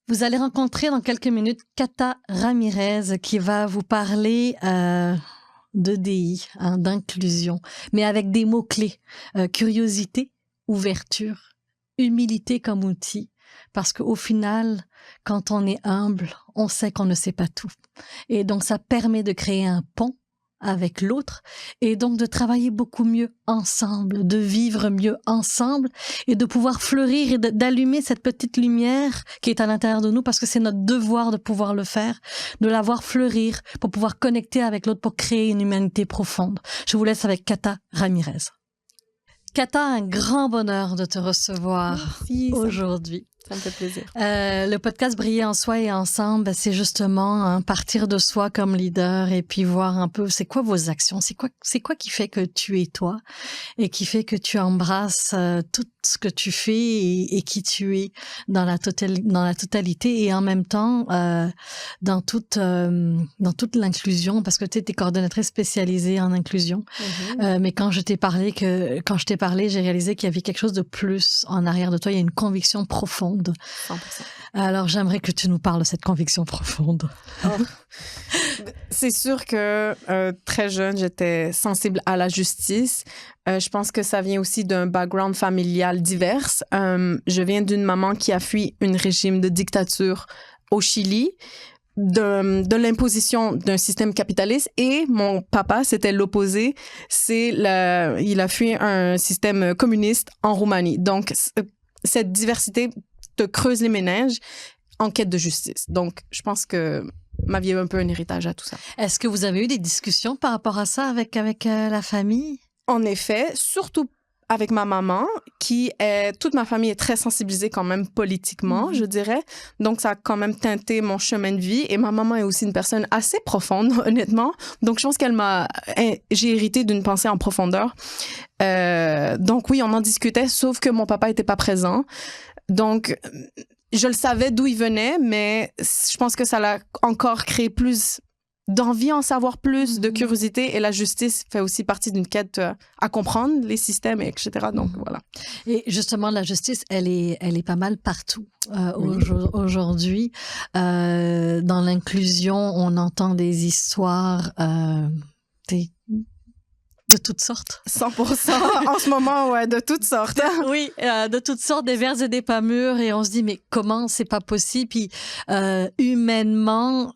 Vous allez rencontrer dans quelques minutes Cata Ramirez qui va vous parler d'EDI, d'inclusion, mais avec des mots-clés. Curiosité, ouverture, humilité comme outil. Parce qu'au final, quand on est humble, on sait qu'on ne sait pas tout. Et donc, ça permet de créer un pont avec l'autre et donc de travailler beaucoup mieux ensemble, de vivre mieux ensemble et de pouvoir fleurir et d'allumer cette petite lumière qui est à l'intérieur de nous parce que c'est notre devoir de pouvoir le faire, de la voir fleurir pour pouvoir connecter avec l'autre pour créer une humanité profonde. Je vous laisse avec Cata Ramirez. Cata, un grand bonheur de te recevoir aujourd'hui. Ça me fait plaisir. Le podcast Briller en soi et ensemble, c'est justement partir de soi comme leader et puis voir un peu c'est quoi vos actions, c'est quoi qui fait que tu es toi et qui fait que tu embrasses tout ce que tu fais et qui tu es dans la totalité et en même temps dans toute l'inclusion parce que tu es coordonnatrice spécialisée en inclusion. Mais quand je t'ai parlé, j'ai réalisé qu'il y avait quelque chose de plus en arrière de toi. Il y a une conviction profonde. 100%. Alors, j'aimerais que tu nous parles de cette conviction profonde. C'est sûr que très jeune, j'étais sensible à la justice. Je pense que ça vient aussi d'un background familial divers. Je viens d'une maman qui a fui un régime de dictature au Chili, de l'imposition d'un système capitaliste, et mon papa, c'était l'opposé. Il a fui un système communiste en Roumanie. Donc, cette diversité te creuse les méninges en quête de justice. Donc, je pense que ma vie est un peu un héritage à tout ça. Est-ce que vous avez eu des discussions par rapport à ça avec la famille? En effet, surtout avec ma maman, toute ma famille est très sensibilisée quand même politiquement, je dirais. Donc, ça a quand même teinté mon chemin de vie. Et ma maman est aussi une personne assez profonde, honnêtement. Donc, je pense j'ai hérité d'une pensée en profondeur. Donc, oui, on en discutait, sauf que mon papa n'était pas présent. Donc, je le savais d'où il venait, mais je pense que ça l'a encore créé plus d'envie en savoir plus, de curiosité. Et la justice fait aussi partie d'une quête à comprendre les systèmes, etc. Donc, voilà. Et justement, la justice, elle est pas mal partout aujourd'hui. Dans l'inclusion, on entend des histoires de toutes sortes. 100%. En ce moment, ouais, de toutes sortes. Oui, de toutes sortes, des vers et des pas mûrs. Et on se dit, mais comment c'est pas possible? Puis, humainement,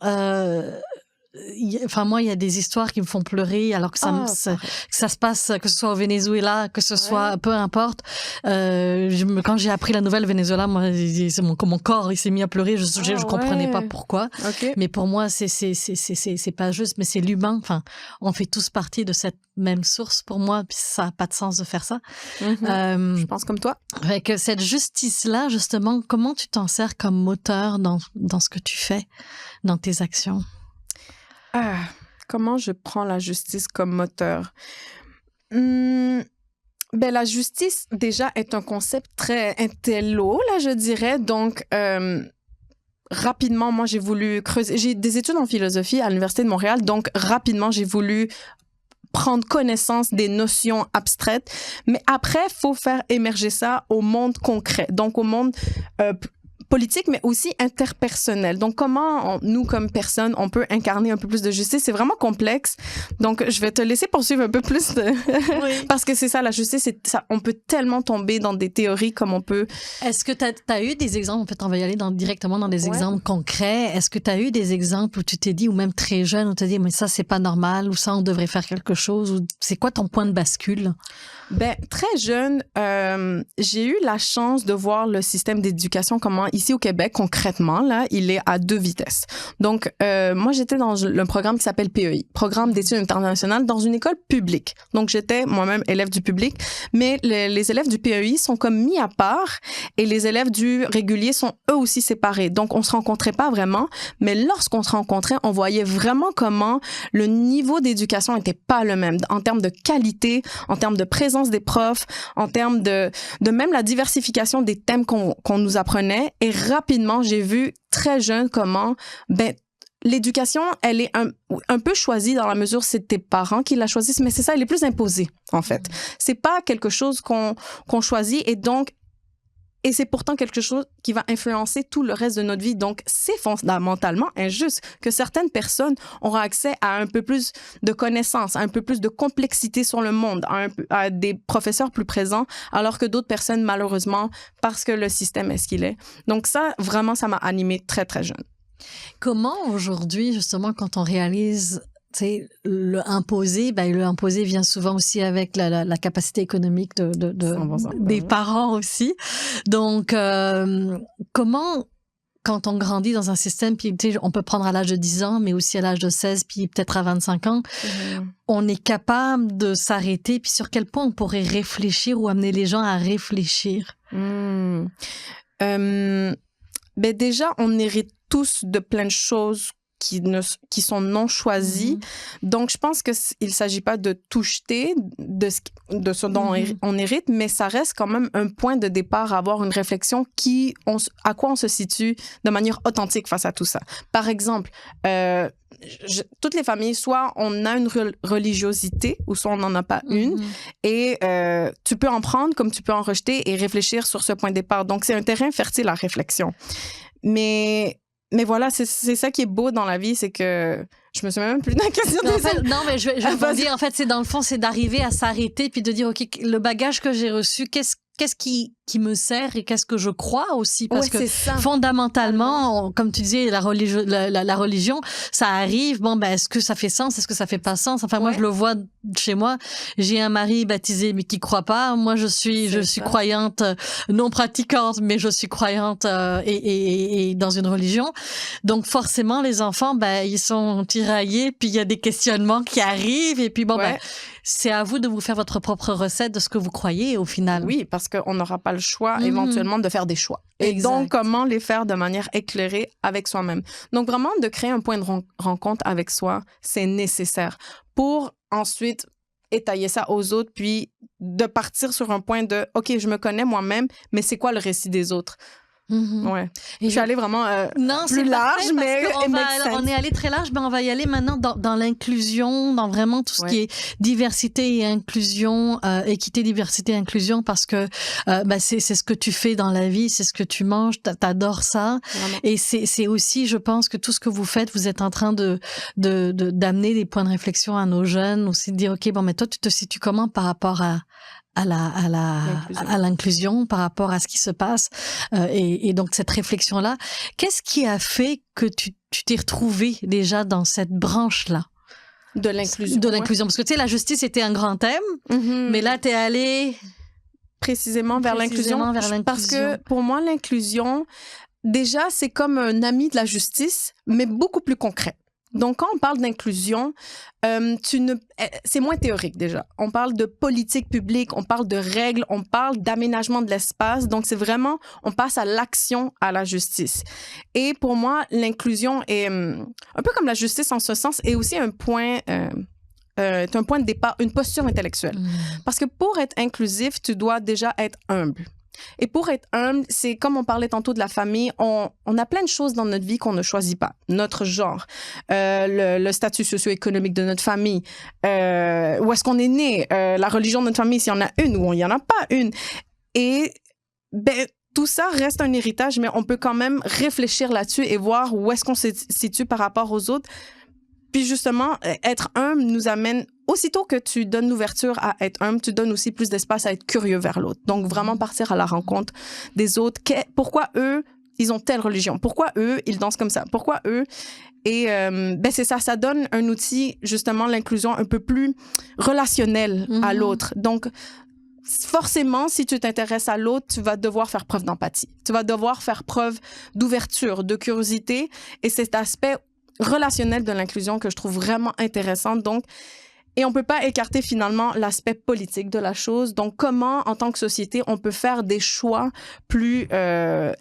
moi, il y a des histoires qui me font pleurer alors que ça se passe, que ce soit au Venezuela, que ce soit, peu importe. Quand j'ai appris la nouvelle Venezuela, moi, mon corps, il s'est mis à pleurer. Je comprenais pas pourquoi. Okay. Mais pour moi, c'est pas juste, mais c'est l'humain. Enfin, on fait tous partie de cette même source pour moi, puis ça a pas de sens de faire ça. Je pense comme toi. Avec cette justice-là, justement, comment tu t'en sers comme moteur dans ce que tu fais, dans tes actions? Comment je prends la justice comme moteur? La justice, déjà, est un concept très intello, là, je dirais. Donc, rapidement, moi, j'ai voulu creuser. J'ai des études en philosophie à l'Université de Montréal. Donc, rapidement, j'ai voulu prendre connaissance des notions abstraites. Mais après, il faut faire émerger ça au monde concret. Donc, au monde politique, mais aussi interpersonnel. Donc, comment nous, comme personnes, on peut incarner un peu plus de justice? C'est vraiment complexe. Donc, je vais te laisser poursuivre un peu plus parce que c'est ça, la justice, on peut tellement tomber dans des théories comme on peut... Est-ce que tu as eu des exemples? En fait, on va y aller directement dans des exemples concrets. Est-ce que tu as eu des exemples où tu t'es dit, ou même très jeune, où tu t'es dit, mais ça, c'est pas normal, ou ça, on devrait faire quelque chose, ou c'est quoi ton point de bascule? Très jeune, j'ai eu la chance de voir le système d'éducation, comment ici au Québec, concrètement, là, il est à 2 vitesses. Donc, moi, j'étais dans le programme qui s'appelle PEI, Programme d'études internationales, dans une école publique. Donc, j'étais moi-même élève du public, mais les élèves du PEI sont comme mis à part et les élèves du régulier sont eux aussi séparés. Donc, on se rencontrait pas vraiment, mais lorsqu'on se rencontrait, on voyait vraiment comment le niveau d'éducation était pas le même en termes de qualité, en termes de présence des profs, en termes de même la diversification des thèmes qu'on nous apprenait. Et rapidement, j'ai vu très jeune comment l'éducation, elle est un peu choisie dans la mesure où c'est tes parents qui la choisissent, mais c'est ça, elle est plus imposée, en fait. C'est pas quelque chose qu'on choisit. Et donc, Et c'est pourtant quelque chose qui va influencer tout le reste de notre vie. Donc, c'est fondamentalement injuste que certaines personnes auront accès à un peu plus de connaissances, à un peu plus de complexité sur le monde, à des professeurs plus présents, alors que d'autres personnes, malheureusement, parce que le système est ce qu'il est. Donc ça, vraiment, ça m'a animée très, très jeune. Comment aujourd'hui, justement, quand on réalise le imposé vient souvent aussi avec la capacité économique des parents aussi. Donc, comment, quand on grandit dans un système, puis on peut prendre à l'âge de 10 ans, mais aussi à l'âge de 16, puis peut-être à 25 ans, on est capable de s'arrêter, puis sur quel point on pourrait réfléchir ou amener les gens à réfléchir? Déjà, on hérite tous de plein de choses qui sont non choisies. Donc, je pense qu'il ne s'agit pas de tout jeter de ce dont on hérite, mais ça reste quand même un point de départ à avoir une réflexion à quoi on se situe de manière authentique face à tout ça. Par exemple, toutes les familles, soit on a une religiosité ou soit on n'en a pas une. Et tu peux en prendre comme tu peux en rejeter et réfléchir sur ce point de départ. Donc, c'est un terrain fertile à réflexion. Mais voilà, c'est ça qui est beau dans la vie, c'est que je me souviens même plus de la question. Non, mais je vais vous dire, en fait, c'est dans le fond, c'est d'arriver à s'arrêter puis de dire, OK, le bagage que j'ai reçu, qu'est-ce qui me sert et qu'est-ce que je crois aussi, parce que fondamentalement, comme tu disais, la religion, ça arrive, est-ce que ça fait sens, est-ce que ça fait pas sens? Enfin, moi, je le vois chez moi, j'ai un mari baptisé mais qui croit pas, moi je suis croyante, non pratiquante, mais je suis croyante et dans une religion, donc forcément les enfants, ils sont tiraillés, puis il y a des questionnements qui arrivent, et puis c'est à vous de vous faire votre propre recette de ce que vous croyez au final. Oui, parce qu'on n'aura pas le choix éventuellement de faire des choix. Et donc, comment les faire de manière éclairée avec soi-même. Donc, vraiment, de créer un point de rencontre avec soi, c'est nécessaire pour ensuite étayer ça aux autres, puis de partir sur un point de « OK, je me connais moi-même, mais c'est quoi le récit des autres? » Ouais. Je suis allée vraiment plus large, mais on est allé très large, mais on va y aller maintenant dans l'inclusion, dans vraiment tout ce qui est diversité et inclusion, équité, diversité, inclusion, parce que c'est ce que tu fais dans la vie, c'est ce que tu manges, t'adores ça. Vraiment. Et c'est aussi, je pense que tout ce que vous faites, vous êtes en train d'amener des points de réflexion à nos jeunes, aussi de dire, OK, mais toi, tu te situes comment par rapport à l'inclusion, par rapport à ce qui se passe, et donc cette réflexion-là. Qu'est-ce qui a fait que tu t'es retrouvé déjà dans cette branche-là? De l'inclusion. De l'inclusion. Parce que tu sais, la justice était un grand thème, mais là, t'es allé précisément vers l'inclusion. Parce que pour moi, l'inclusion, déjà, c'est comme un ami de la justice, mais beaucoup plus concret. Donc, quand on parle d'inclusion, c'est moins théorique déjà. On parle de politique publique, on parle de règles, on parle d'aménagement de l'espace. Donc, c'est vraiment, on passe à l'action, à la justice. Et pour moi, l'inclusion est un peu comme la justice en ce sens, est aussi un point de départ, une posture intellectuelle. Parce que pour être inclusif, tu dois déjà être humble. Et pour être humble, c'est comme on parlait tantôt de la famille, on a plein de choses dans notre vie qu'on ne choisit pas. Notre genre, le statut socio-économique de notre famille, où est-ce qu'on est né, la religion de notre famille, s'il y en a une ou il n'y en a pas une. Et tout ça reste un héritage, mais on peut quand même réfléchir là-dessus et voir où est-ce qu'on se situe par rapport aux autres. Puis justement, être humble nous amène, aussitôt que tu donnes l'ouverture à être humble, tu donnes aussi plus d'espace à être curieux vers l'autre. Donc vraiment partir à la rencontre des autres. Pourquoi eux, ils ont telle religion? Pourquoi eux, ils dansent comme ça? Pourquoi eux? Et c'est ça donne un outil, justement, l'inclusion un peu plus relationnelle à l'autre. Donc, forcément, si tu t'intéresses à l'autre, tu vas devoir faire preuve d'empathie. Tu vas devoir faire preuve d'ouverture, de curiosité. Et c'est cet aspect relationnel de l'inclusion que je trouve vraiment intéressant. Donc, et on peut pas écarter finalement l'aspect politique de la chose. Donc, comment, en tant que société, on peut faire des choix plus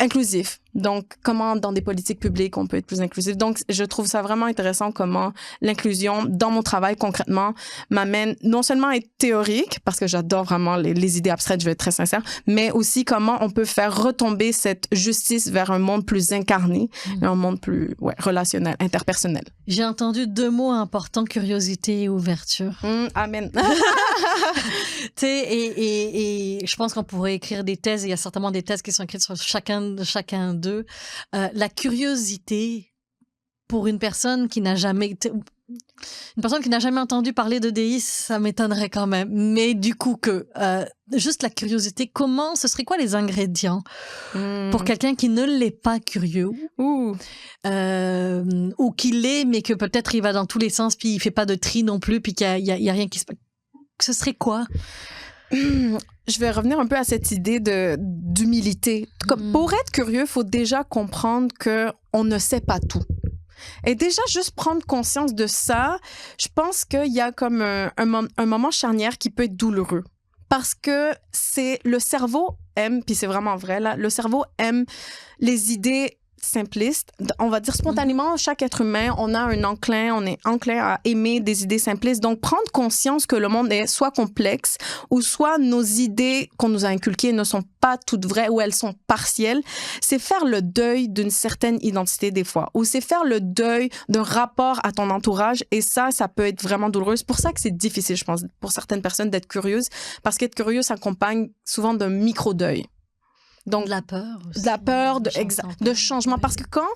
inclusifs, Donc, comment dans des politiques publiques on peut être plus inclusif. Donc, je trouve ça vraiment intéressant comment l'inclusion dans mon travail concrètement m'amène non seulement à être théorique, parce que j'adore vraiment les idées abstraites, je vais être très sincère, mais aussi comment on peut faire retomber cette justice vers un monde plus incarné, un monde plus relationnel, interpersonnel. J'ai entendu 2 mots importants, curiosité et ouverture. Amen. Tu sais, et je pense qu'on pourrait écrire des thèses, il y a certainement des thèses qui sont écrites sur chacun d'eux. La curiosité pour une personne qui n'a jamais entendu parler de DI, ça m'étonnerait quand même. Mais du coup juste la curiosité, ce serait quoi les ingrédients pour quelqu'un qui ne l'est pas curieux ou qui l'est mais que peut-être il va dans tous les sens puis il fait pas de tri non plus puis qu'il y a rien qui se passe. Ce serait quoi? Je vais revenir un peu à cette idée d'humilité. Pour être curieux, il faut déjà comprendre qu'on ne sait pas tout. Et déjà, juste prendre conscience de ça, je pense qu'il y a comme un moment charnière qui peut être douloureux. Parce que le cerveau aime, puis c'est vraiment vrai, là, le cerveau aime les idées simplistes. On va dire spontanément, chaque être humain, on est enclin à aimer des idées simplistes. Donc, prendre conscience que le monde est soit complexe ou soit nos idées qu'on nous a inculquées ne sont pas toutes vraies ou elles sont partielles, c'est faire le deuil d'une certaine identité des fois, ou c'est faire le deuil d'un rapport à ton entourage et ça peut être vraiment douloureux. C'est pour ça que c'est difficile, je pense, pour certaines personnes d'être curieuses, parce qu'être curieux s'accompagne souvent d'un micro-deuil. Donc, de la peur aussi. De la peur, de changement. Parce que quand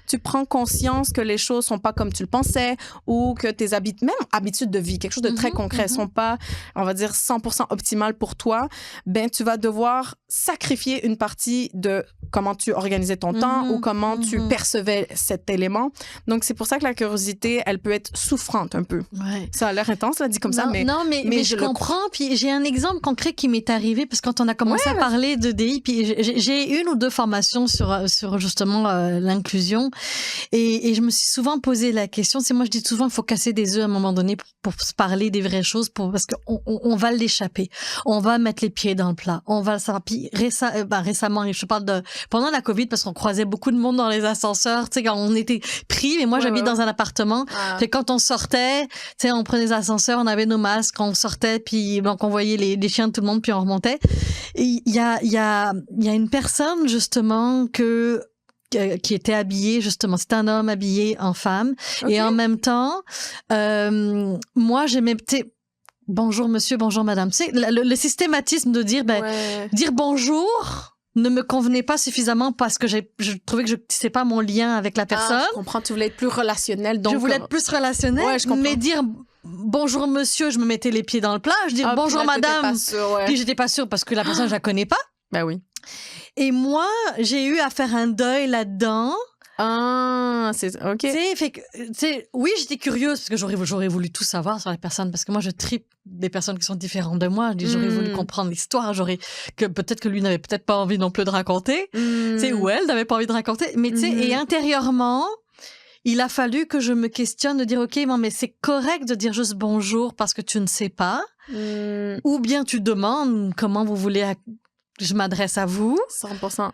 tu prends conscience que les choses sont pas comme tu le pensais ou que tes même habitudes de vie, quelque chose de très concret, sont pas, on va dire, 100% optimales pour toi, ben, tu vas devoir sacrifier une partie de comment tu organisais ton temps ou comment tu percevais cet élément. Donc, c'est pour ça que la curiosité, elle peut être souffrante un peu. Ouais. Ça a l'air intense, là, dit comme ça, mais... Non, mais je comprends. Puis j'ai un exemple concret qui m'est arrivé, parce que quand on a commencé à parler de DI, puis j'ai 1 ou 2 formations sur justement l'inclusion et je me suis souvent posé la question. Moi je dis souvent qu'il faut casser des œufs à un moment donné pour se parler des vraies choses, parce qu'on va l'échapper, on va mettre les pieds dans le plat, on va le savoir. Puis récemment, je parle de pendant la COVID, parce qu'on croisait beaucoup de monde dans les ascenseurs, tu sais, quand on était pris. Mais moi j'habite dans un appartement, puis quand on sortait, tu sais, on prenait les ascenseurs, on avait nos masques, on sortait, puis donc on voyait les chiens de tout le monde, puis on remontait. Il y a une personne justement qui était habillé, justement, c'est un homme habillé en femme. Okay. Et en même temps, moi, j'aimais, bonjour monsieur, bonjour madame. Tu sais, le systématisme de dire, dire bonjour ne me convenait pas suffisamment parce que je trouvais que je tissais pas mon lien avec la personne. Je comprends, tu voulais être plus relationnel. Donc... Je voulais être plus relationnel, mais dire bonjour monsieur, je me mettais les pieds dans le plat. Je dis bonjour madame, puis j'étais pas sûre parce que la personne, je la connais pas. Ben oui. Et moi, j'ai eu à faire un deuil là-dedans. Ah, c'est OK. Oui, j'étais curieuse parce que j'aurais voulu tout savoir sur la personne, parce que moi je tripe des personnes qui sont différentes de moi. J'aurais voulu comprendre l'histoire, peut-être que lui n'avait peut-être pas envie non plus de raconter, ou elle n'avait pas envie de raconter, mais et intérieurement, il a fallu que je me questionne de dire OK, mais c'est correct de dire juste bonjour parce que tu ne sais pas, ou bien tu demandes comment vous voulez je m'adresse à vous. 100%.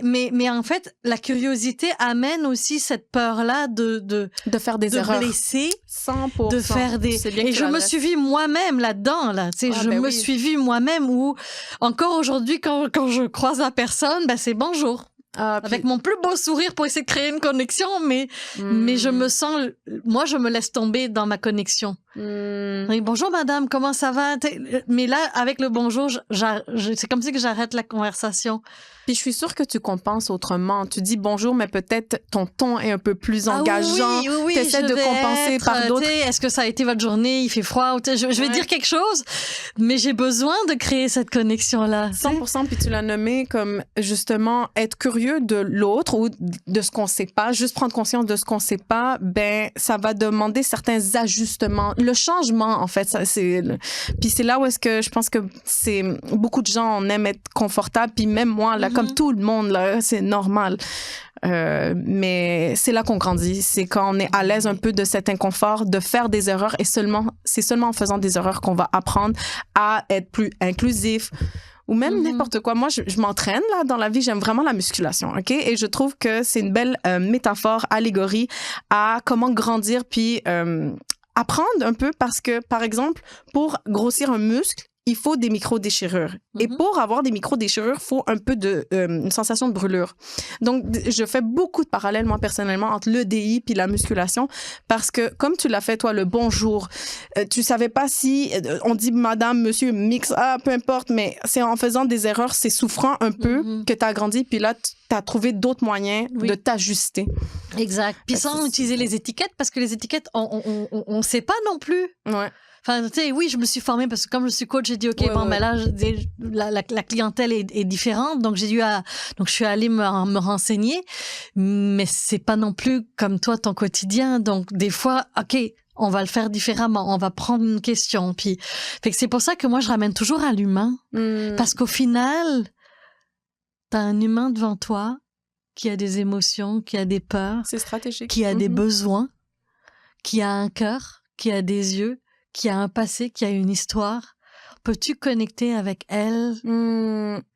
Mais en fait, la curiosité amène aussi cette peur-là de faire des erreurs. De blesser. 100%. De faire des... Et je me suis vue moi-même là-dedans, là. Je me suis vue moi-même où, encore aujourd'hui, quand je croise la personne, c'est bonjour. Avec mon plus beau sourire pour essayer de créer une connexion, mais je me sens... Moi, je me laisse tomber dans ma connexion. Oui, bonjour madame, comment ça va? Mais là, avec le bonjour, c'est comme si que j'arrête la conversation. Puis je suis sûre que tu compenses autrement. Tu dis bonjour, mais peut-être ton ton est un peu plus engageant. Oui, tu essaies de compenser par d'autres. Est-ce que ça a été votre journée? Il fait froid? Je vais dire quelque chose, mais j'ai besoin de créer cette connexion-là. 100%, puis tu l'as nommé comme justement être curieux de l'autre ou de ce qu'on sait pas, juste prendre conscience de ce qu'on sait pas, ça va demander certains ajustements. Le changement, en fait, puis c'est là où est-ce que je pense que c'est beaucoup de gens, on aime être confortable, puis même moi, là, comme tout le monde, là, c'est normal. Mais c'est là qu'on grandit. C'est quand on est à l'aise un peu de cet inconfort, de faire des erreurs, et c'est seulement en faisant des erreurs qu'on va apprendre à être plus inclusif ou même n'importe quoi. Moi, je m'entraîne là dans la vie, j'aime vraiment la musculation, OK? Et je trouve que c'est une belle métaphore, allégorie à comment grandir puis apprendre un peu parce que, par exemple, pour grossir un muscle, il faut des micro-déchirures. Et pour avoir des micro-déchirures, il faut un peu de une sensation de brûlure. Donc, je fais beaucoup de parallèles, moi, personnellement, entre l'EDI puis la musculation parce que, comme tu l'as fait, toi, le bonjour, tu savais pas si on dit madame, monsieur, mix, peu importe, mais c'est en faisant des erreurs, c'est souffrant un peu que tu as grandi puis là, tu as trouvé d'autres moyens de t'ajuster. Exact. Puis sans utiliser les étiquettes parce que les étiquettes, on sait pas non plus. Ouais. Enfin, tu sais, oui, je me suis formée parce que comme je suis coach, j'ai dit, OK, ben là, la clientèle est différente. Donc, donc je suis allée me renseigner. Mais c'est pas non plus comme toi, ton quotidien. Donc, des fois, OK, on va le faire différemment. On va prendre une question. Puis, fait que c'est pour ça que moi, je ramène toujours à l'humain. Parce qu'au final, t'as un humain devant toi qui a des émotions, qui a des peurs. C'est stratégique. Qui a des besoins, qui a un cœur, qui a des yeux, qui a un passé, qui a une histoire. Peux-tu connecter avec elle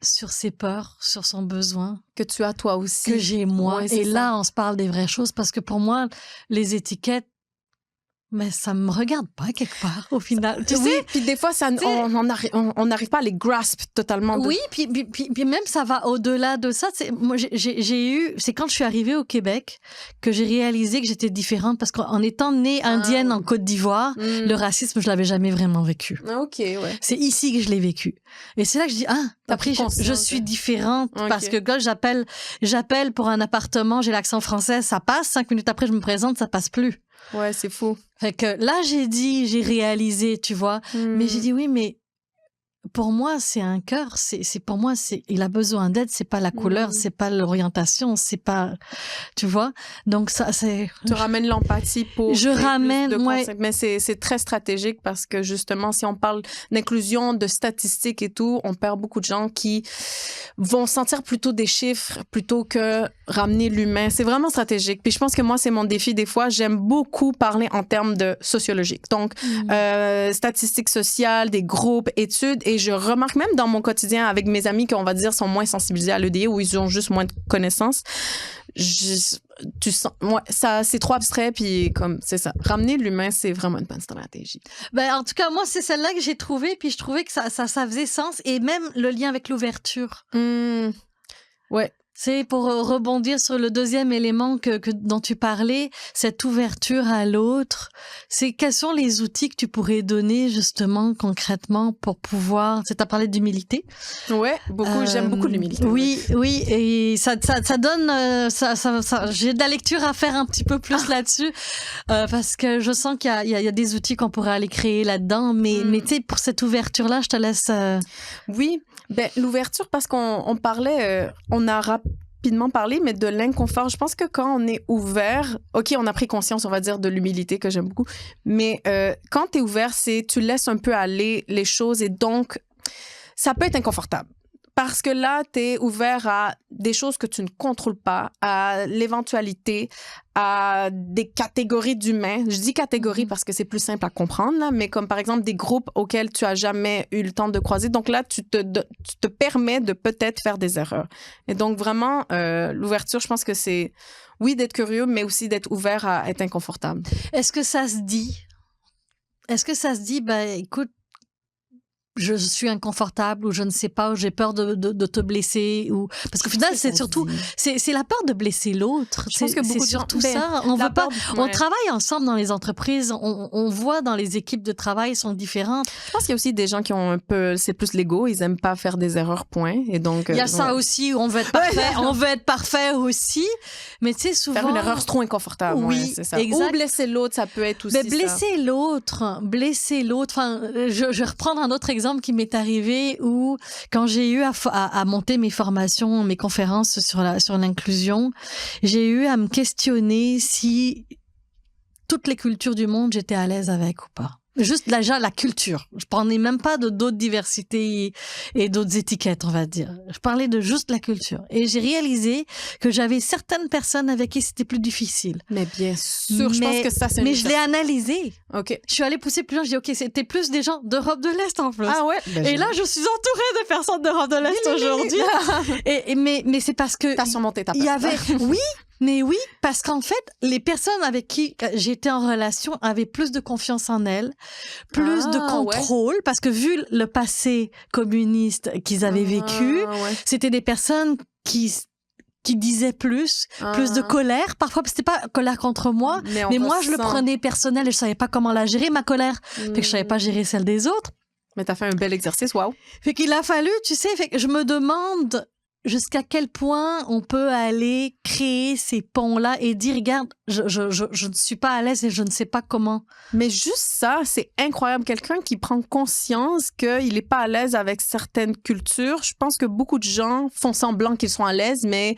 sur ses peurs, sur son besoin? Que tu as toi aussi. Que j'ai moi. Ouais, et là, on se parle des vraies choses parce que pour moi, les étiquettes, mais ça me regarde pas quelque part au final. Tu sais? Puis des fois, on n'arrive pas à les grasp totalement. Oui, puis même ça va au-delà de ça. Moi, c'est quand je suis arrivée au Québec que j'ai réalisé que j'étais différente parce qu'en étant née indienne en Côte d'Ivoire, le racisme, je l'avais jamais vraiment vécu. OK, ouais. C'est ici que je l'ai vécu. Et c'est là que je dis, après, je suis différente parce que quand j'appelle pour un appartement, j'ai l'accent français, ça passe. 5 minutes après, je me présente, ça passe plus. Ouais, c'est fou. Fait que là, j'ai réalisé, tu vois. Mais j'ai dit, oui, mais pour moi, c'est un cœur. Pour moi, il a besoin d'aide. C'est pas la couleur, c'est pas l'orientation, c'est pas, tu vois. Donc ça, c'est. Tu ramènes l'empathie pour. Je ramène, mais c'est très stratégique parce que justement, si on parle d'inclusion, de statistiques et tout, on perd beaucoup de gens qui vont sentir plutôt des chiffres plutôt que ramener l'humain. C'est vraiment stratégique. Puis je pense que moi, c'est mon défi des fois. J'aime beaucoup parler en termes de sociologique. Donc, statistiques sociales, des groupes, études. Et je remarque même dans mon quotidien avec mes amis qu'on va dire sont moins sensibilisés à l'EDI ou ils ont juste moins de connaissances. Tu sens, ça, c'est trop abstrait puis comme c'est ça. Ramener l'humain, c'est vraiment une bonne stratégie. Ben en tout cas, moi c'est celle-là que j'ai trouvée puis je trouvais que ça faisait sens et même le lien avec l'ouverture. Ouais. C'est pour rebondir sur le deuxième élément dont tu parlais, cette ouverture à l'autre. C'est quels sont les outils que tu pourrais donner justement concrètement pour pouvoir. Tu as parlé d'humilité. Ouais, beaucoup. J'aime beaucoup l'humilité. Oui, et ça donne. J'ai de la lecture à faire un petit peu plus là-dessus parce que je sens qu'il y a des outils qu'on pourrait aller créer là-dedans. Mais tu sais, pour cette ouverture-là, je te laisse. Oui. Ben, l'ouverture, parce qu'on parlait, on a rapidement parlé, mais de l'inconfort. Je pense que quand on est ouvert, OK, on a pris conscience, on va dire, de l'humilité que j'aime beaucoup, mais quand tu es ouvert, tu laisses un peu aller les choses et donc, ça peut être inconfortable. Parce que là, tu es ouvert à des choses que tu ne contrôles pas, à l'éventualité, à des catégories d'humains. Je dis catégories parce que c'est plus simple à comprendre, là, mais comme par exemple des groupes auxquels tu as jamais eu le temps de croiser. Donc là, tu te permets de peut-être faire des erreurs. Et donc vraiment, l'ouverture, je pense que c'est, oui, d'être curieux, mais aussi d'être ouvert à être inconfortable. Est-ce que ça se dit? Ben écoute, je suis inconfortable ou je ne sais pas, ou j'ai peur de te blesser ou parce qu'au final c'est surtout c'est la peur de blesser l'autre. Je pense que beaucoup c'est surtout ça. On veut pas. On travaille ensemble dans les entreprises. On voit dans les équipes de travail sont différentes. Je pense qu'il y a aussi des gens qui ont un peu, c'est plus l'ego. Ils aiment pas faire des erreurs, point. Et donc il y a ça aussi. On veut être parfait. On veut être parfait aussi. Mais tu sais souvent faire une erreur c'est trop inconfortable. Oui, c'est ça. Exact. Ou blesser l'autre, ça peut être aussi. Mais blesser l'autre. Enfin, je vais reprendre un autre exemple qui m'est arrivé où quand j'ai eu à monter mes formations, mes conférences sur l'inclusion, j'ai eu à me questionner si toutes les cultures du monde j'étais à l'aise avec ou pas. juste déjà la culture. Je parlais même pas d'autres diversités et d'autres étiquettes, on va dire. Je parlais de juste la culture. Et j'ai réalisé que j'avais certaines personnes avec qui c'était plus difficile. Mais bien sûr, je pense que ça, c'est... Mais je l'ai analysé. OK. Je suis allée pousser plus loin. Je dis, OK, c'était plus des gens d'Europe de l'Est en plus. Ah ouais? Et là, je suis entourée de personnes d'Europe de l'Est aujourd'hui. Mais c'est parce que... T'as surmonté ta peur. Il y avait... Oui, parce qu'en fait, les personnes avec qui j'étais en relation avaient plus de confiance en elles, plus de contrôle, parce que vu le passé communiste qu'ils avaient vécu, c'était des personnes qui disaient plus de colère. Parfois, c'était pas colère contre moi, mais moi, je le prenais personnel et je savais pas comment la gérer, ma colère. Fait que je savais pas gérer celle des autres. Mais t'as fait un bel exercice, waouh. Fait qu'il a fallu, tu sais, fait que je me demande jusqu'à quel point on peut aller créer ces ponts-là et dire, regarde, je ne suis pas à l'aise et je ne sais pas comment. Mais juste ça, c'est incroyable. Quelqu'un qui prend conscience qu'il n'est pas à l'aise avec certaines cultures. Je pense que beaucoup de gens font semblant qu'ils sont à l'aise, mais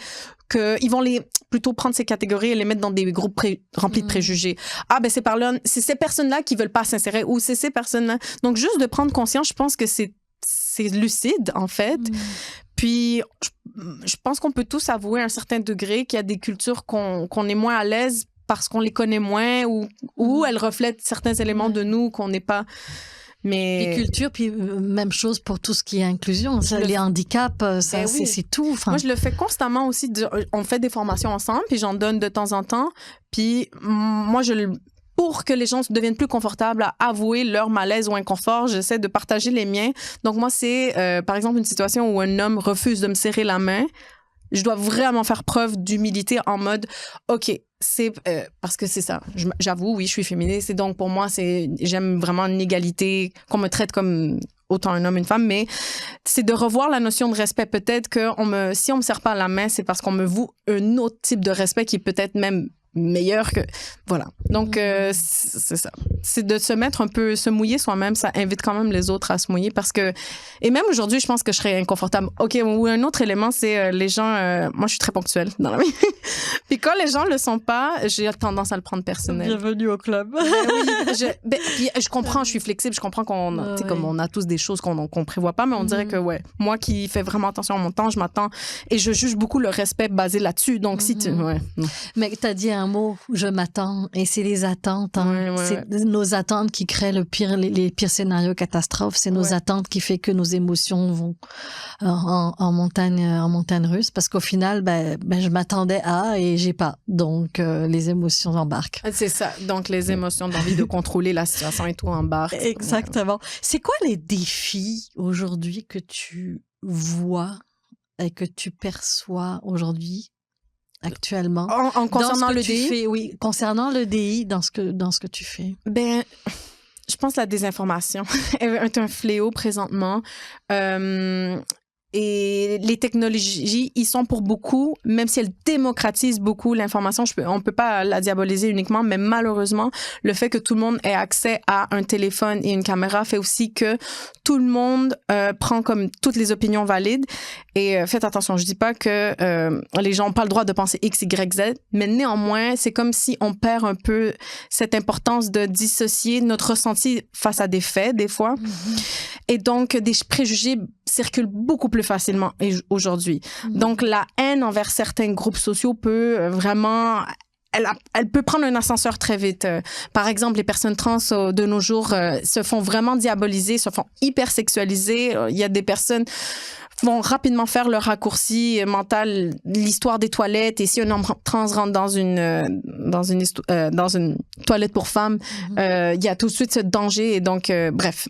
qu'ils vont plutôt prendre ces catégories et les mettre dans des groupes remplis de préjugés. Ah, ben c'est ces personnes-là qui veulent pas s'insérer ou c'est ces personnes-là. Donc, juste de prendre conscience, je pense que c'est lucide, en fait. Puis, je pense qu'on peut tous avouer à un certain degré qu'il y a des cultures qu'on est moins à l'aise parce qu'on les connaît moins ou elles reflètent certains éléments de nous qu'on n'est pas... Mais... Les cultures, puis même chose pour tout ce qui est inclusion. Les handicaps, c'est tout. Enfin... Moi, je le fais constamment aussi. On fait des formations ensemble, puis j'en donne de temps en temps. Puis moi, pour que les gens deviennent plus confortables à avouer leur malaise ou inconfort, j'essaie de partager les miens. Donc moi, c'est par exemple une situation où un homme refuse de me serrer la main. Je dois vraiment faire preuve d'humilité en mode, OK, c'est parce que c'est ça. J'avoue, oui, je suis féministe. Et donc pour moi, j'aime vraiment une égalité, qu'on me traite comme autant un homme, une femme, mais c'est de revoir la notion de respect. Peut-être que si on me serre pas la main, c'est parce qu'on me voue un autre type de respect qui est peut-être même meilleur que... Voilà. Donc, c'est ça. C'est de se mouiller soi-même, ça invite quand même les autres à se mouiller parce que... Et même aujourd'hui, je pense que je serais inconfortable. OK, ou un autre élément, c'est les gens... moi, je suis très ponctuelle dans la vie. Puis quand les gens le sont pas, j'ai tendance à le prendre personnel. Bienvenue au club. Puis je comprends, je suis flexible, je comprends comme on a tous des choses qu'on prévoit pas, mais on dirait que, moi qui fais vraiment attention à mon temps, je m'attends et je juge beaucoup le respect basé là-dessus. Donc, si tu... Mais t'as dit un mot, je m'attends, et c'est les attentes. C'est nos attentes qui créent les pires scénarios catastrophes. C'est nos attentes qui fait que nos émotions vont en montagne russe. Parce qu'au final, je m'attendais à et j'ai pas. Donc, les émotions embarquent. C'est ça. Donc, les émotions d'envie de contrôler la situation et tout embarquent. Exactement. C'est quoi les défis aujourd'hui que tu vois et que tu perçois aujourd'hui? Actuellement. En concernant le DI? Oui, concernant le DI, dans ce que tu fais. Ben, je pense que la désinformation est un fléau présentement. Et les technologies, ils sont pour beaucoup, même si elles démocratisent beaucoup l'information, on peut pas la diaboliser uniquement, mais malheureusement, le fait que tout le monde ait accès à un téléphone et une caméra fait aussi que tout le monde prend comme toutes les opinions valides. Et faites attention, je dis pas que les gens n'ont pas le droit de penser X, Y, Z, mais néanmoins, c'est comme si on perd un peu cette importance de dissocier notre ressenti face à des faits, des fois. Et donc, des préjugés circulent beaucoup plus facilement aujourd'hui. Donc, la haine envers certains groupes sociaux peut vraiment... Elle peut prendre un ascenseur très vite. Par exemple, les personnes trans de nos jours se font vraiment diaboliser, se font hypersexualiser. Il y a des personnes vont rapidement faire le raccourci mental, l'histoire des toilettes. Et si un homme trans rentre dans une toilette pour femmes, il y a tout de suite ce danger. Et donc, bref.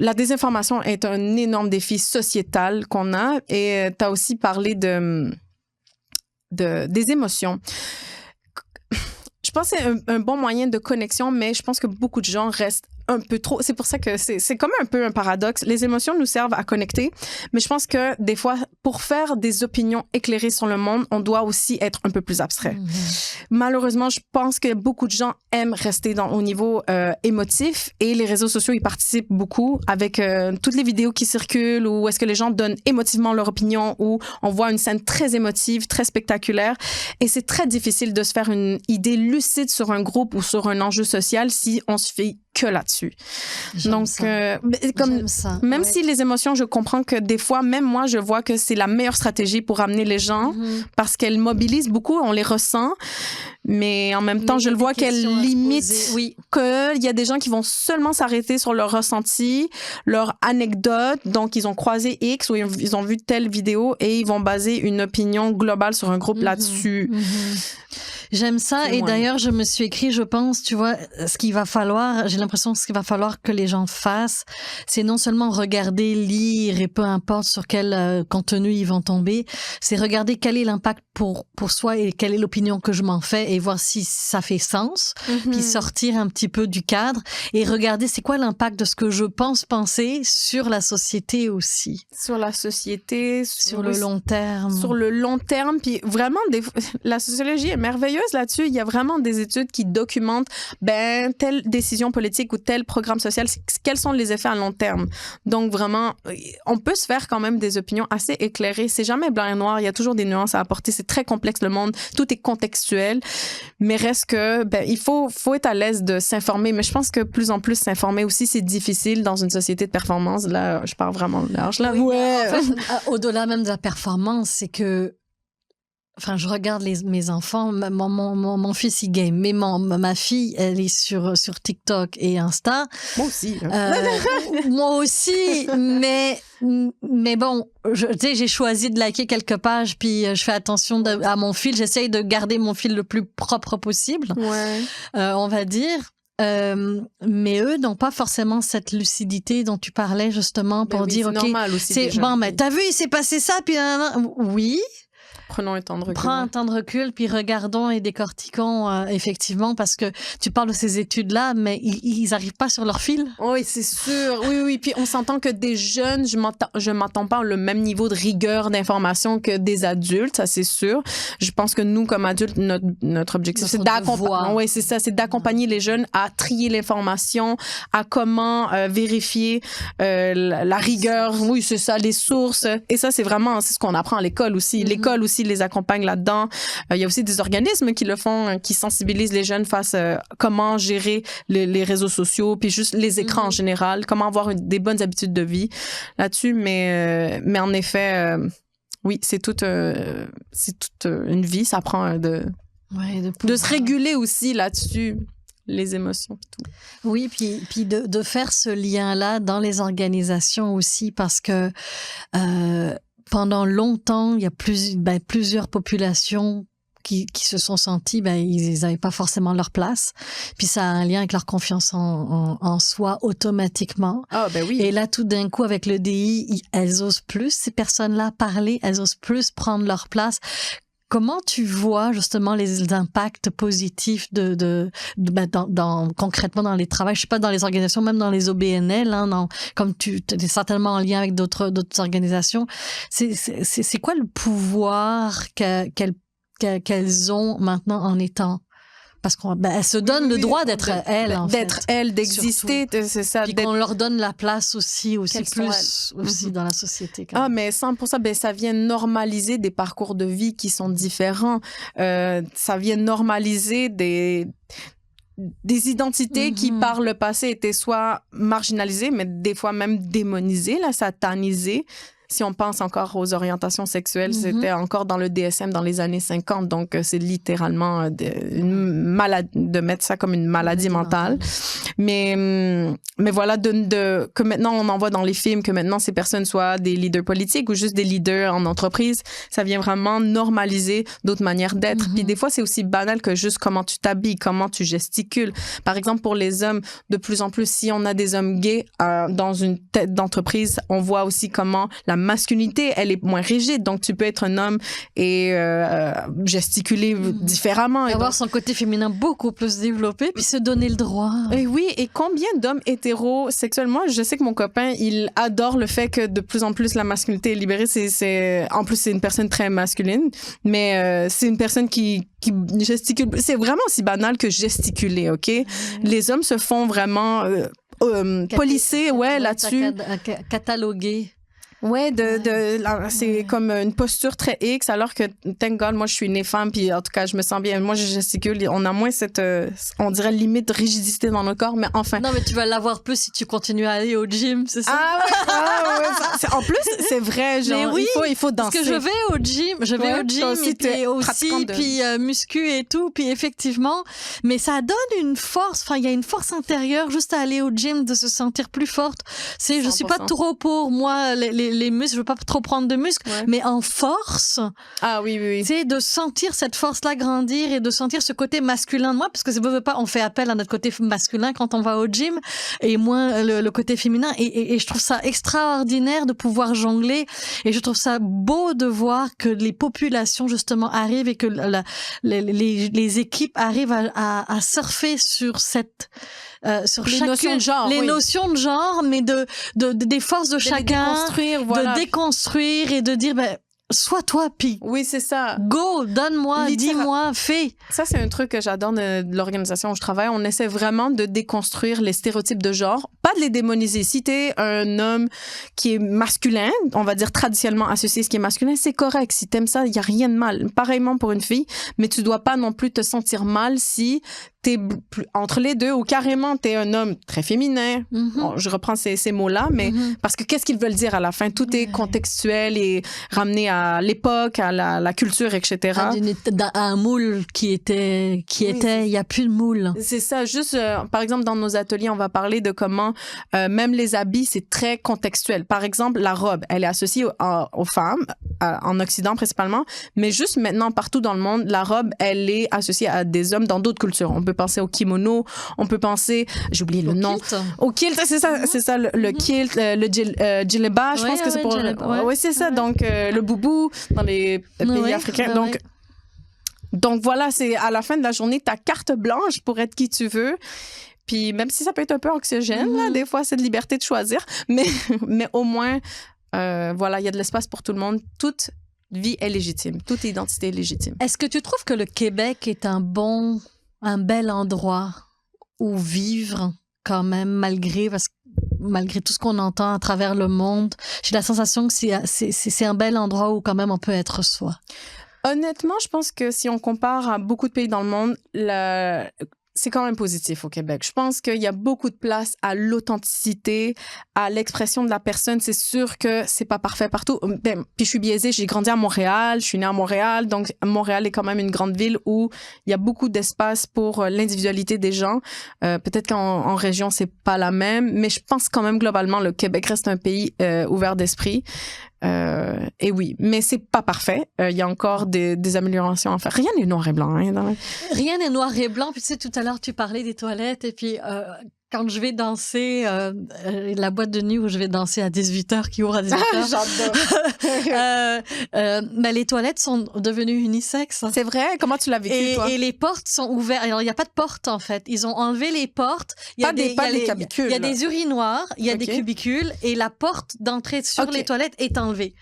La désinformation est un énorme défi sociétal qu'on a. Et tu as aussi parlé des émotions. Je pense que c'est un bon moyen de connexion, mais je pense que beaucoup de gens restent un peu trop... C'est pour ça que c'est comme un peu un paradoxe. Les émotions nous servent à connecter, mais je pense que des fois, pour faire des opinions éclairées sur le monde, on doit aussi être un peu plus abstrait. Malheureusement, je pense que beaucoup de gens aiment rester au niveau émotif et les réseaux sociaux y participent beaucoup avec toutes les vidéos qui circulent où est-ce que les gens donnent émotivement leur opinion, où on voit une scène très émotive, très spectaculaire et c'est très difficile de se faire une idée lucide sur un groupe ou sur un enjeu social si on se fie que là-dessus. J'aime Donc, ça. comme, J'aime ça. même Ouais. si les émotions, je comprends que des fois, même moi, je vois que c'est la meilleure stratégie pour amener les gens Mhm. parce qu'elles mobilisent beaucoup, on les ressent, mais en même temps, Mais il y je a le des vois qu'elles questions à se limitent poser. Oui. qu'il y a des gens qui vont seulement s'arrêter sur leur ressenti, leur anecdote. Donc, ils ont croisé X ou ils ont vu telle vidéo et ils vont baser une opinion globale sur un groupe Mhm. là-dessus. Mhm. J'aime ça. C'est Et moyen. d'ailleurs, je me suis écrit, je pense, tu vois, ce qu'il va falloir, j'ai l'impression que ce qu'il va falloir que les gens fassent, c'est non seulement regarder, lire et peu importe sur quel contenu ils vont tomber, c'est regarder quel est l'impact pour soi et quelle est l'opinion que je m'en fais et voir si ça fait sens, puis sortir un petit peu du cadre et regarder c'est quoi l'impact de ce que je penser sur la société aussi, Sur la société, sur le long terme. Sur le long terme, puis vraiment, la sociologie est merveilleuse là-dessus. Il y a vraiment des études qui documentent telle décision politique ou tel programme social, quels sont les effets à long terme. Donc vraiment, on peut se faire quand même des opinions assez éclairées. C'est jamais blanc et noir, il y a toujours des nuances à apporter. C'est très complexe le monde, tout est contextuel, mais reste que il faut être à l'aise de s'informer. Mais je pense que plus en plus s'informer aussi, c'est difficile dans une société de performance. Là, je parle vraiment large. Là, Oui, ouais. en fait, au-delà même de la performance, c'est que, enfin, je regarde mes enfants, mon fils il game, mais ma fille elle est sur TikTok et Insta. Moi aussi. Moi aussi, mais bon, tu sais, j'ai choisi de liker quelques pages, puis je fais attention à mon fil. J'essaye de garder mon fil le plus propre possible, Ouais. on va dire. Mais eux n'ont pas forcément cette lucidité dont tu parlais justement pour dire c'est ok, normal aussi c'est déjà. bon, mais t'as vu, il s'est passé ça, puis oui. Prenons un temps de recul. Prends un temps de recul, puis regardons et décortiquons effectivement, parce que tu parles de ces études-là, mais ils arrivent pas sur leur fil. Oui, c'est sûr. Oui. Puis on s'entend que des jeunes, je m'attends pas au même niveau de rigueur d'information que des adultes, ça c'est sûr. Je pense que nous, comme adultes, notre objectif, c'est d'accompagner. Oui, c'est ça, c'est d'accompagner les jeunes à trier l'information, à comment vérifier la rigueur. Oui, c'est ça, les sources. Et ça, c'est ce qu'on apprend à l'école aussi. L'école aussi les accompagne là-dedans. Il y a aussi des organismes qui le font, qui sensibilisent les jeunes face à comment gérer les réseaux sociaux, puis juste les écrans en général, comment avoir des bonnes habitudes de vie là-dessus. Mais en effet, oui, c'est toute une vie. Ça prend de se réguler aussi là-dessus. Les émotions et tout. Oui, puis de faire ce lien-là dans les organisations aussi, parce que pendant longtemps, il y a plusieurs populations qui se sont senties, ils n'avaient pas forcément leur place. Puis ça a un lien avec leur confiance en soi automatiquement. Ah, ben oui. Et là, tout d'un coup, avec le DI, elles osent plus, ces personnes-là, parler, elles osent plus prendre leur place. Comment tu vois justement les impacts positifs concrètement dans les travails, je sais pas, dans les organisations, même dans les OBNL, comme tu es certainement en lien avec d'autres organisations. C'est quoi le pouvoir qu'elles ont maintenant en étant? Parce qu'elles se donnent le droit d'être elles, en fait. D'être elles, d'exister, c'est ça. Puis qu'on leur donne la place aussi plus dans la société. Ah, mais 100%, ça vient normaliser des parcours de vie qui sont différents. Ça vient normaliser des identités qui, par le passé, étaient soit marginalisées, mais des fois même démonisées, satanisées. Si on pense encore aux orientations sexuelles, c'était encore dans le DSM dans les années 50. Donc, c'est littéralement une maladie, de mettre ça comme une maladie mentale. Mais voilà, que maintenant, on en voit dans les films que maintenant, ces personnes soient des leaders politiques ou juste des leaders en entreprise. Ça vient vraiment normaliser d'autres manières d'être. Puis des fois, c'est aussi banal que juste comment tu t'habilles, comment tu gesticules. Par exemple, pour les hommes, de plus en plus, si on a des hommes gays dans une tête d'entreprise, on voit aussi comment la masculinité, elle est moins rigide. Donc, tu peux être un homme et gesticuler différemment. Et avoir son côté féminin beaucoup plus développé, puis se donner le droit. Et oui, et combien d'hommes hétérosexuels? Moi, je sais que mon copain, il adore le fait que de plus en plus la masculinité est libérée. En plus, c'est une personne très masculine, mais c'est une personne qui gesticule. C'est vraiment aussi banal que gesticuler, OK? Les hommes se font vraiment polisser, là-dessus. Cataloguer. Ouais, c'est comme une posture très X, alors que, thank God, moi, je suis née femme, puis en tout cas, je me sens bien. Moi, je gesticule. On a moins cette, on dirait, limite de rigidité dans nos corps, mais enfin. Non, mais tu vas l'avoir plus si tu continues à aller au gym, c'est ça? En plus, c'est vrai, genre, mais oui, il faut danser. Parce que je vais au gym, et puis aussi, puis muscu et tout, puis effectivement, mais ça donne une force, enfin, il y a une force intérieure juste à aller au gym, de se sentir plus forte. Je suis pas trop pour moi, les muscles, je veux pas trop prendre de muscles, mais en force. Ah oui. C'est de sentir cette force-là grandir et de sentir ce côté masculin de moi, parce que si veut pas, on fait appel à notre côté masculin quand on va au gym, et moins le côté féminin, et je trouve ça extraordinaire de pouvoir jongler, et je trouve ça beau de voir que les populations justement arrivent et que les équipes arrivent à surfer sur cette sur les notions de genre, notions de genre, mais des forces de chacun, de déconstruire et de dire sois toi, puis oui, c'est ça. Go, donne-moi, dis-moi, fais. Ça, c'est un truc que j'adore de l'organisation où je travaille. On essaie vraiment de déconstruire les stéréotypes de genre, pas de les démoniser. Si t'es un homme qui est masculin, on va dire traditionnellement associé à ce qui est masculin, c'est correct. Si t'aimes ça, il y a rien de mal. Pareillement pour une fille, mais tu dois pas non plus te sentir mal si t'es entre les deux ou carrément t'es un homme très féminin. Bon, je reprends ces mots-là, mais parce que qu'est-ce qu'ils veulent dire à la fin? Tout est contextuel et ramené à l'époque, à la culture, etc. À un moule qui était, il y a plus de moule. C'est ça. Juste, par exemple, dans nos ateliers, on va parler de comment même les habits, c'est très contextuel. Par exemple, la robe, elle est associée aux femmes, en Occident principalement, mais juste maintenant, partout dans le monde, la robe, elle est associée à des hommes dans d'autres cultures. On peut penser au kimono, on peut penser, j'ai oublié le nom. Au kilt, c'est ça, le kilt, le djellaba, je pense que c'est pour... Oui, c'est ça, donc le boubou dans les pays africains. Donc voilà, c'est à la fin de la journée, ta carte blanche pour être qui tu veux. Puis même si ça peut être un peu anxiogène, là, des fois, cette liberté de choisir, mais au moins, voilà, il y a de l'espace pour tout le monde. Toute vie est légitime, toute identité est légitime. Est-ce que tu trouves que le Québec est un bel endroit où vivre quand même, malgré tout ce qu'on entend à travers le monde? J'ai la sensation que c'est un bel endroit où quand même on peut être soi. Honnêtement, je pense que si on compare à beaucoup de pays dans le monde, c'est quand même positif au Québec. Je pense qu'il y a beaucoup de place à l'authenticité, à l'expression de la personne. C'est sûr que c'est pas parfait partout. Puis je suis biaisée, j'ai grandi à Montréal, je suis née à Montréal, donc Montréal est quand même une grande ville où il y a beaucoup d'espace pour l'individualité des gens. Peut-être qu'en région, c'est pas la même, mais je pense quand même globalement, le Québec reste un pays ouvert d'esprit. Et oui, mais c'est pas parfait. Il y a encore des améliorations à faire. Rien n'est noir et blanc. Hein, Rien n'est noir et blanc. Puis tu sais, tout à l'heure, tu parlais des toilettes. Et puis, quand je vais danser, la boîte de nuit où je vais danser à 18h, qui ouvre à 18h. J'adore. Les toilettes sont devenues unisexes. C'est vrai? Comment tu l'as vécu, toi? Et les portes sont ouvertes. Alors, il n'y a pas de porte, en fait. Ils ont enlevé les portes. Il y a des cubicules. Il y a des urinoirs, il y a des cubicules, et la porte d'entrée sur les toilettes est enlevée.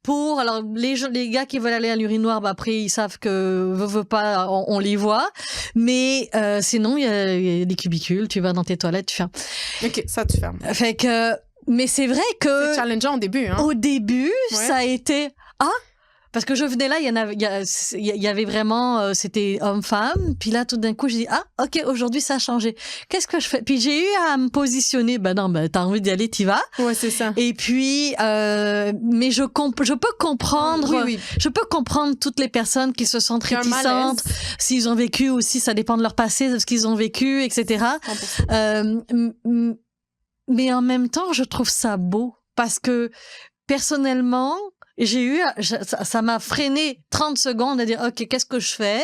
Alors les gars qui veulent aller à l'urinoir, après ils savent que veut pas, on les voit, mais sinon il y a des cubicules, tu vas dans tes toilettes, tu fermes. Ok, ça tu fermes. Fait que, mais c'est vrai que c'est challengeant au début, hein. Au début, ça a été parce que je venais là, il y avait vraiment, c'était homme-femme. Puis là, tout d'un coup, j'ai dit, ok, aujourd'hui, ça a changé. Qu'est-ce que je fais? Puis j'ai eu à me positionner. T'as envie d'y aller, t'y vas. Ouais, c'est ça. Et puis, mais je peux comprendre. Oui. Je peux comprendre toutes les personnes qui se sentent réticentes, s'ils ont vécu aussi, ça dépend de leur passé, de ce qu'ils ont vécu, etc. Mais en même temps, je trouve ça beau parce que personnellement, ça m'a freiné 30 secondes à dire, OK, qu'est-ce que je fais?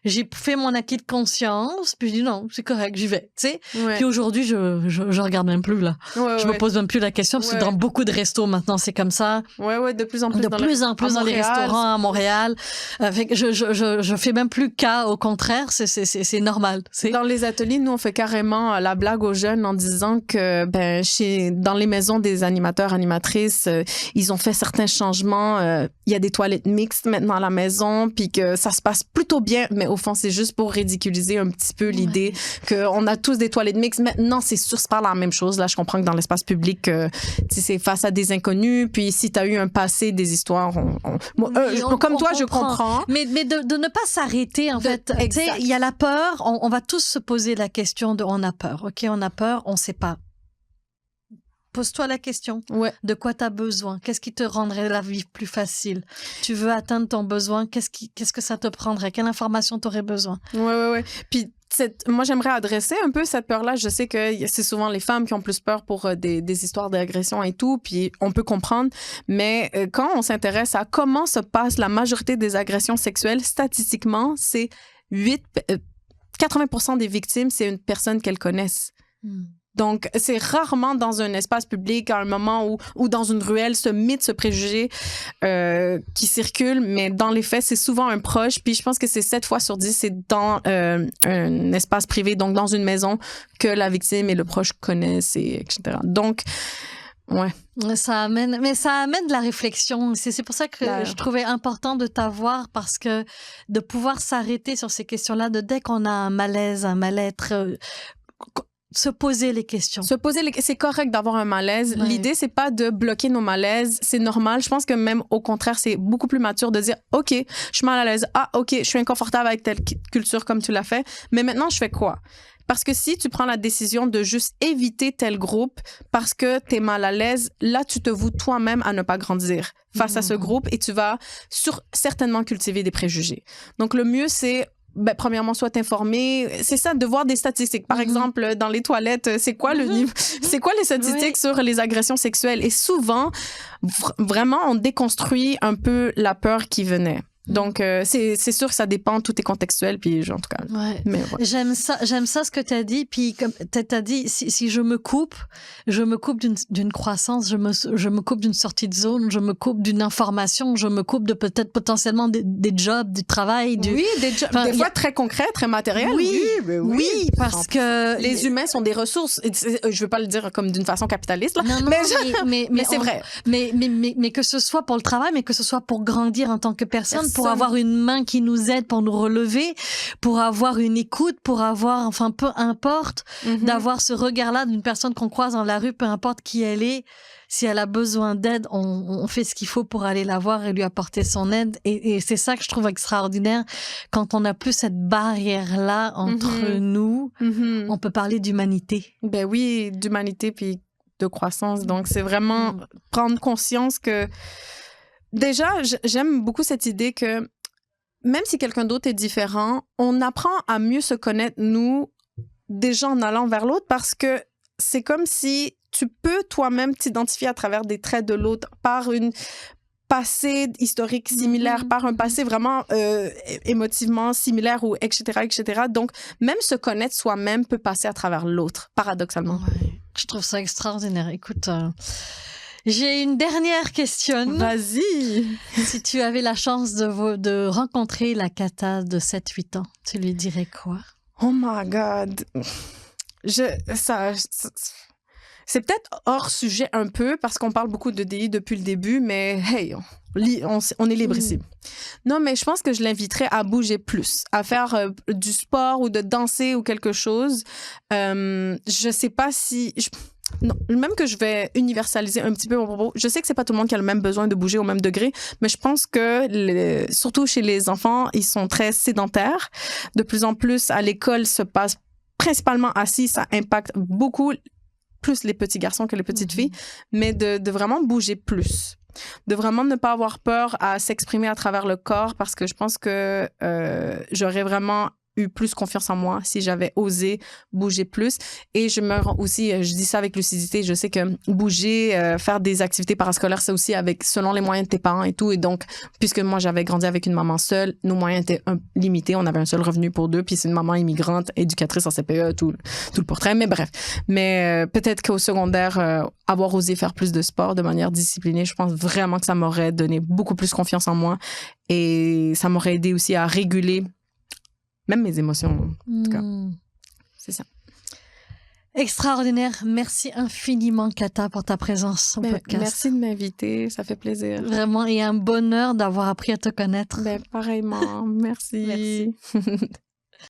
J'ai fait mon acquis de conscience, puis je dis non, c'est correct, j'y vais, tu sais. Ouais. Puis aujourd'hui, je regarde même plus, là. Je me pose même plus la question, parce que dans beaucoup de restos, maintenant, c'est comme ça. Ouais, de plus en plus. De plus en plus dans les restaurants à Montréal. Fait que je fais même plus cas, au contraire, c'est normal. Dans les ateliers, nous, on fait carrément la blague aux jeunes en disant que, dans les maisons des animateurs, animatrices, ils ont fait certains changements. Il y a des toilettes mixtes maintenant à la maison, puis que ça se passe plutôt bien, mais au fond, c'est juste pour ridiculiser un petit peu l'idée qu'on a tous des toilettes mixtes. Maintenant, c'est sûr, c'est pas la même chose. Là, je comprends que dans l'espace public, c'est face à des inconnus. Puis si tu as eu un passé, des histoires, comme toi, je comprends. Mais de ne pas s'arrêter, en fait. Tu sais, il y a la peur. On va tous se poser la question de on a peur. OK, on a peur, on sait pas. Pose-toi la question. De quoi tu as besoin? Qu'est-ce qui te rendrait la vie plus facile? Tu veux atteindre ton besoin? Qu'est-ce que ça te prendrait? Quelle information tu aurais besoin? Ouais. Puis moi, j'aimerais adresser un peu cette peur-là. Je sais que c'est souvent les femmes qui ont plus peur pour des histoires d'agression et tout, puis on peut comprendre. Mais quand on s'intéresse à comment se passe la majorité des agressions sexuelles, statistiquement, c'est 80% des victimes, c'est une personne qu'elles connaissent. Donc, c'est rarement dans un espace public, à un moment où dans une ruelle, ce mythe, ce préjugé qui circule, mais dans les faits, c'est souvent un proche. Puis je pense que c'est 7 fois sur 10, c'est dans un espace privé, donc dans une maison, que la victime et le proche connaissent, etc. Donc, ouais. Ça amène de la réflexion. C'est pour ça que je trouvais important de t'avoir, parce que de pouvoir s'arrêter sur ces questions-là, dès qu'on a un malaise, un mal-être... se poser les questions. C'est correct d'avoir un malaise. Ouais. L'idée, c'est pas de bloquer nos malaises. C'est normal. Je pense que même au contraire, c'est beaucoup plus mature de dire, OK, je suis mal à l'aise. Ah, OK, je suis inconfortable avec telle culture comme tu l'as fait. Mais maintenant, je fais quoi? Parce que si tu prends la décision de juste éviter tel groupe parce que t'es mal à l'aise, là, tu te voues toi-même à ne pas grandir face à ce groupe et tu vas certainement cultiver des préjugés. Donc, le mieux, c'est premièrement, soit informé. C'est ça, de voir des statistiques. Par exemple, dans les toilettes, c'est quoi le niveau, c'est quoi les statistiques sur les agressions sexuelles? Et souvent, vraiment, on déconstruit un peu la peur qui venait. Donc, c'est sûr que ça dépend, tout est contextuel, puis en tout cas. Ouais. Mais ouais. J'aime ça ce que tu as dit, puis comme tu as dit, si je me coupe d'une croissance, je me coupe d'une sortie de zone, je me coupe d'une information, je me coupe de peut-être potentiellement des jobs, du travail. Oui, des jobs, des fois très concrets, très matériels. Oui, parce que... Les humains sont des ressources. Je veux pas le dire comme d'une façon capitaliste, là, mais c'est vrai. Mais que ce soit pour le travail, mais que ce soit pour grandir en tant que personne, pour avoir une main qui nous aide pour nous relever, pour avoir une écoute, pour avoir, enfin, peu importe, d'avoir ce regard-là d'une personne qu'on croise dans la rue, peu importe qui elle est. Si elle a besoin d'aide, on fait ce qu'il faut pour aller la voir et lui apporter son aide. Et c'est ça que je trouve extraordinaire. Quand on n'a plus cette barrière-là entre nous, on peut parler d'humanité. Ben oui, d'humanité puis de croissance. Donc, c'est vraiment prendre conscience que... Déjà, j'aime beaucoup cette idée que même si quelqu'un d'autre est différent, on apprend à mieux se connaître, nous, déjà en allant vers l'autre, parce que c'est comme si tu peux toi-même t'identifier à travers des traits de l'autre par une passé historique similaire, par un passé vraiment émotivement similaire, ou etc., etc. Donc, même se connaître soi-même peut passer à travers l'autre, paradoxalement. Ouais. Je trouve ça extraordinaire. Écoute... J'ai une dernière question. Vas-y. Si tu avais la chance de rencontrer la Kata de 7-8 ans, tu lui dirais quoi? Oh my God. C'est peut-être hors sujet un peu parce qu'on parle beaucoup de DI depuis le début, mais hey, on est libre ici. Non, mais je pense que je l'inviterais à bouger plus, à faire du sport ou de danser ou quelque chose. Je sais pas si... Non, même que je vais universaliser un petit peu mon propos. Je sais que c'est pas tout le monde qui a le même besoin de bouger au même degré, mais je pense que surtout chez les enfants, ils sont très sédentaires. De plus en plus, à l'école, se passe principalement assis. Ça impacte beaucoup plus les petits garçons que les petites filles, mais de vraiment bouger plus. De vraiment ne pas avoir peur à s'exprimer à travers le corps, parce que je pense que j'aurais vraiment eu plus confiance en moi si j'avais osé bouger plus. Et je me rends aussi, je dis ça avec lucidité, je sais que bouger, faire des activités parascolaires, c'est aussi selon les moyens de tes parents et tout. Et donc, puisque moi, j'avais grandi avec une maman seule, nos moyens étaient limités. On avait un seul revenu pour deux, puis c'est une maman immigrante, éducatrice en CPE, tout le portrait. Mais bref. Mais peut-être qu'au secondaire, avoir osé faire plus de sport de manière disciplinée, je pense vraiment que ça m'aurait donné beaucoup plus confiance en moi. Et ça m'aurait aidé aussi à réguler même mes émotions, en tout cas. C'est ça. Extraordinaire. Merci infiniment, Kata, pour ta présence au podcast. Merci de m'inviter. Ça fait plaisir. Vraiment, et un bonheur d'avoir appris à te connaître. Pareillement. Merci. Merci.